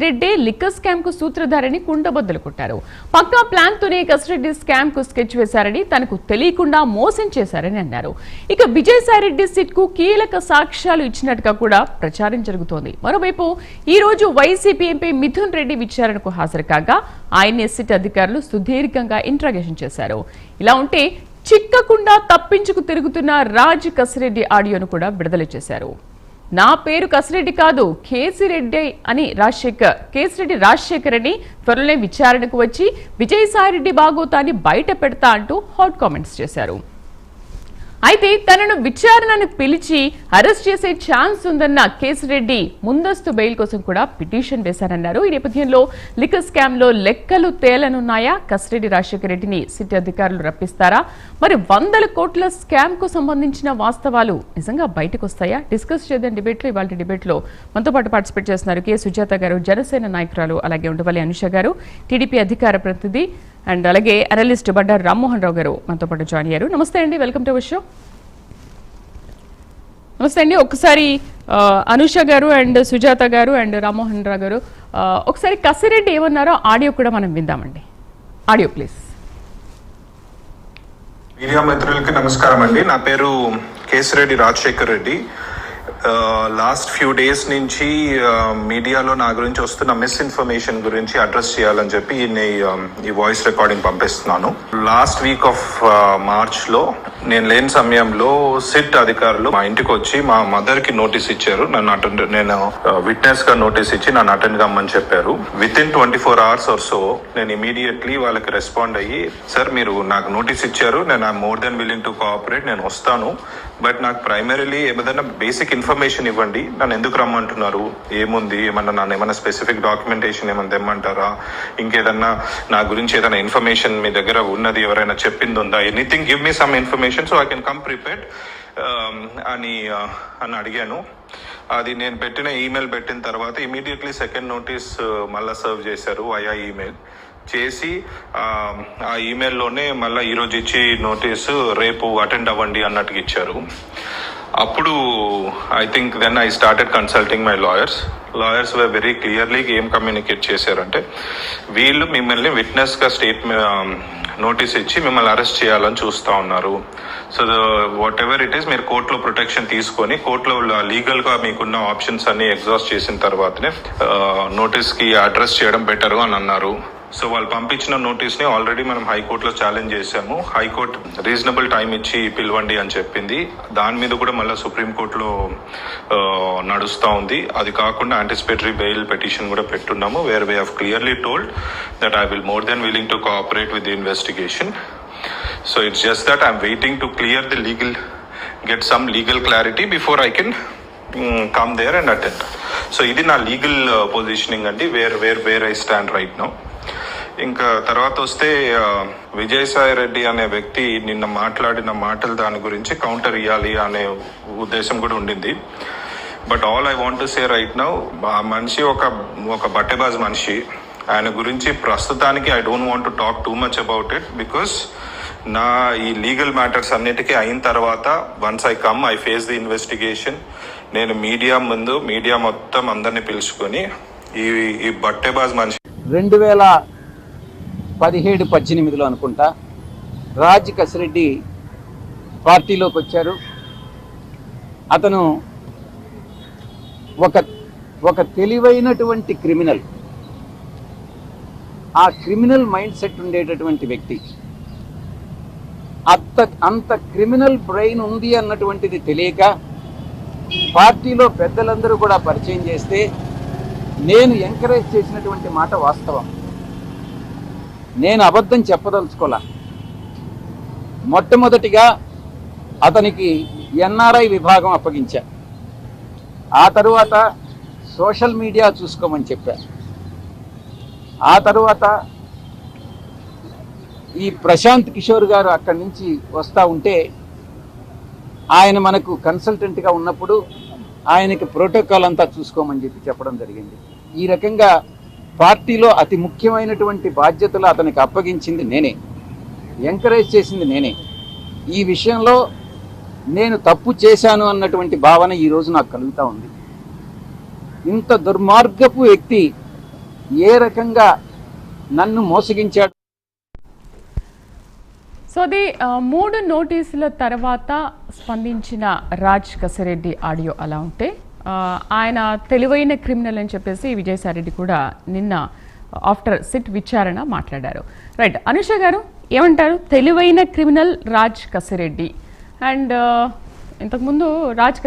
Reddy liquor scam కు సూత్రధారిని కుండబద్దలు కొట్టారు. పక్కా plan తోనే కసిరెడ్డి స్కామ్ కు స్కెచ్ వేశారని, తనకు తెలియకుండా మోసం చేశారని అన్నారు. ఇక విజయసాయిరెడ్డి సిట్ కు కీలక సాక్ష్యాలు ఇచ్చినట్టుగా కూడా ప్రచారం జరుగుతోంది. మరోవైపు ఈ రోజు వైసీపీ ఎంపీ మిథున్ రెడ్డి విచారణకు హాజరు కాగా ఆయన్ని సిట్ అధికారులు సుదీర్ఘంగా ఇంట్రాగేషన్ చేశారు. ఇలా ఉంటే చిక్కకుండా తప్పించుకు తిరుగుతున్న రాజ్ కసిరెడ్డి ఆడియోను కూడా విడుదల చేశారు. నా పేరు కసిరెడ్డి కాదు, కేసిరెడ్డి అని కేసిరెడ్డి రాజశేఖర్ అని త్వరలోనే విచారణకు వచ్చి విజయసాయిరెడ్డి బాగోతాన్ని బయట పెడతా అంటూ హాట్ కామెంట్స్ చేశారు. అయితే తనను విచారణను పిలిచి అరెస్ట్ చేసే ఛాన్స్ ఉందన్న కేసిరెడ్డి ముందస్తు బెయిల్ కోసం కూడా పిటిషన్ వేశారన్నారు. ఈ నేపథ్యంలో లిక్కర్ స్కామ్ లో లెక్కలు తేలనున్నాయా? కసిరెడ్డి రాజశేఖర రెడ్డిని సిట్ అధికారులు రప్పిస్తారా? మరి 100 కోట్ల స్కామ్ కు సంబంధించిన వాస్తవాలు నిజంగా బయటకు వస్తాయా? డిస్కస్ చేద్దాం డిబేట్ లో. ఇవాళ డిబేట్ లో మనతో పాటు పార్టిసిపేట్ చేస్తున్నారు కె సుజాత గారు, జనసేన నాయకురాలు, అలాగే ఉండవల్లి అనుష గారు, టీడీపీ అధికార ప్రతినిధి, అండ్ అలాగే అనలిస్ట్ బండారు రామ్మోహన్ రావు గారు మనతో పాటు జాయిన్ అయ్యారు. నమస్తే అండి, వెల్కమ్ టు అవర్ షో. నమస్తే అండి. ఒకసారి అనుష గారు అండ్ సుజాత గారు అండ్ రామ్మోహన్ రావు గారు, ఒకసారి కసిరెడ్డి ఏమన్నారో ఆడియో కూడా మనం విందామండి. Audio please. మీడియా మిత్రులకి నమస్కారం అండి. నా పేరు Kesireddy Rajasekhar Reddy. Last few days నుంచి మీడియాలో నా గురించి వస్తున్న మిస్ఇన్ఫర్మేషన్ గురించి అడ్రస్ చేయాలని చెప్పి ఈ వాయిస్ రికార్డింగ్ పంపిస్తున్నాను. లాస్ట్ వీక్ ఆఫ్ మార్చ్లో నేను లేని సమయంలో సిట్ అధికారులు మా ఇంటికి వచ్చి మా మదర్కి నోటీస్ ఇచ్చారు. నేను విట్నెస్ గా నోటీస్ ఇచ్చి నన్ను అటెండ్ కమ్మని చెప్పారు. Within 24 hours or so నేను ఇమీడియట్లీ వాళ్ళకి రెస్పాండ్ అయ్యి, సార్ మీరు నాకు నోటీస్ ఇచ్చారు, నేను I more than willing to cooperate, నేను వస్తాను, బట్ నాకు ప్రైమరీలీ ఏదైనా బేసిక్ ఇన్ఫర్మేషన్ ఇవ్వండి, నన్ను ఎందుకు రమ్మంటున్నారు, ఏముంది, ఏమన్నా స్పెసిఫిక్ డాక్యుమెంటేషన్ ఏమన్నా తెమ్మంటారా, ఇంకేదన్నా నా గురించి ఏదైనా ఇన్ఫర్మేషన్ మీ దగ్గర ఉన్నది ఎవరైనా చెప్పింది ఉందా, anything give me some information so I can come prepared అని అడిగాను. అది నేను పెట్టిన ఈమెయిల్ పెట్టిన తర్వాత ఇమీడియట్లీ సెకండ్ నోటీస్ మళ్ళీ సర్వ్ చేశారు వయా ఈమెయిల్ చేసి, ఆ ఈమెయిల్లోనే మళ్ళీ ఈరోజు ఇచ్చి నోటీసు రేపు అటెండ్ అవ్వండి అన్నట్టుగా ఇచ్చారు. అప్పుడు I think then I started consulting my lawyers were very clearly ఏం కమ్యూనికేట్ చేశారంటే, వీళ్ళు మిమ్మల్ని విట్నెస్గా నోటీస్ ఇచ్చి మిమ్మల్ని అరెస్ట్ చేయాలని చూస్తూ ఉన్నారు. So what ever it is, మీరు కోర్టులో ప్రొటెక్షన్ తీసుకొని కోర్టులో లీగల్గా మీకున్న ఆప్షన్స్ అన్ని ఎగ్జాస్ట్ చేసిన తర్వాతనే నోటీస్కి అడ్రస్ చేయడం బెటర్ అని అన్నారు. సో వాళ్ళు పంపించిన నోటీస్ని ఆల్రెడీ మనం హైకోర్టులో ఛాలెంజ్ చేశాము. హైకోర్టు రీజనబుల్ టైం ఇచ్చి పిలవండి అని చెప్పింది. దాని మీద కూడా మళ్ళీ సుప్రీంకోర్టులో నడుస్తూ ఉంది. అది కాకుండా యాంటిసిపేటరీ బెయిల్ పిటిషన్ కూడా పెట్టున్నాము, where we have clearly told that I will more than willing to cooperate with the investigation. So it's just that I'm waiting to clear the get some legal clarity before I can come there and attend. So ఇది నా legal positioning అండి, where I stand right now. ఇంకా తర్వాత వస్తే విజయసాయి రెడ్డి అనే వ్యక్తి నిన్న మాట్లాడిన మాటలు దాని గురించి కౌంటర్ ఇవ్వాలి అనే ఉద్దేశం కూడా ఉండింది. But all I want to say right now, ఆ మనిషి ఒక బట్టెబాజ్ మనిషి. ఆయన గురించి ప్రస్తుతానికి I don't want to talk too much about it, because నా ఈ లీగల్ మ్యాటర్స్ అన్నిటికీ అయిన తర్వాత once I come I face the investigation, నేను మీడియా మొత్తం అందరినీ పిలుచుకొని ఈ బట్టెబాజ్ మనిషి 2017-18 అనుకుంటా రాజ్ కసిరెడ్డి పార్టీలోకి వచ్చారు. అతను ఒక తెలివైనటువంటి క్రిమినల్, ఆ క్రిమినల్ మైండ్ సెట్ ఉండేటటువంటి వ్యక్తి. అంత క్రిమినల్ బ్రెయిన్ ఉంది అన్నటువంటిది తెలియక పార్టీలో పెద్దలందరూ కూడా పరిచయం చేస్తే నేను ఎంకరేజ్ చేసినటువంటి మాట వాస్తవం. నేను అబద్ధం చెప్పదలుచుకోలే. మొట్టమొదటిగా అతనికి ఎన్ఆర్ఐ విభాగం అప్పగించా, ఆ తరువాత సోషల్ మీడియా చూసుకోమని చెప్పా, ఆ తరువాత ఈ ప్రశాంత్ కిషోర్ గారు అక్కడి నుంచి వస్తూ ఉంటే ఆయన మనకు కన్సల్టెంట్గా ఉన్నప్పుడు ఆయనకి ప్రోటోకాల్ అంతా చూసుకోమని చెప్పడం జరిగింది. ఈ రకంగా పార్టీలో అతి ముఖ్యమైనటువంటి బాధ్యతలు అతనికి అప్పగించింది నేనే, ఎంకరేజ్ చేసింది నేనే. ఈ విషయంలో నేను తప్పు చేశాను అన్నటువంటి భావన ఈరోజు నాకు కలుగుతూ ఉంది. ఇంత దుర్మార్గపు వ్యక్తి ఏ రకంగా నన్ను మోసగించాడు. సో అది 3 నోటీసుల తర్వాత స్పందించిన రాజ్ కసిరెడ్డి ఆడియో అలా ఉంటే ఆయన తెలివైన క్రిమినల్ అని చెప్పేసి విజయసాయిరెడ్డి కూడా నిన్న ఆఫ్టర్ సిట్ విచారణ మాట్లాడారు. రైట్, అనుష గారు ఏమంటారు? తెలివైన క్రిమినల్ రాజ్ కసిరెడ్డి అండ్ ఇంతకుముందు రాజ్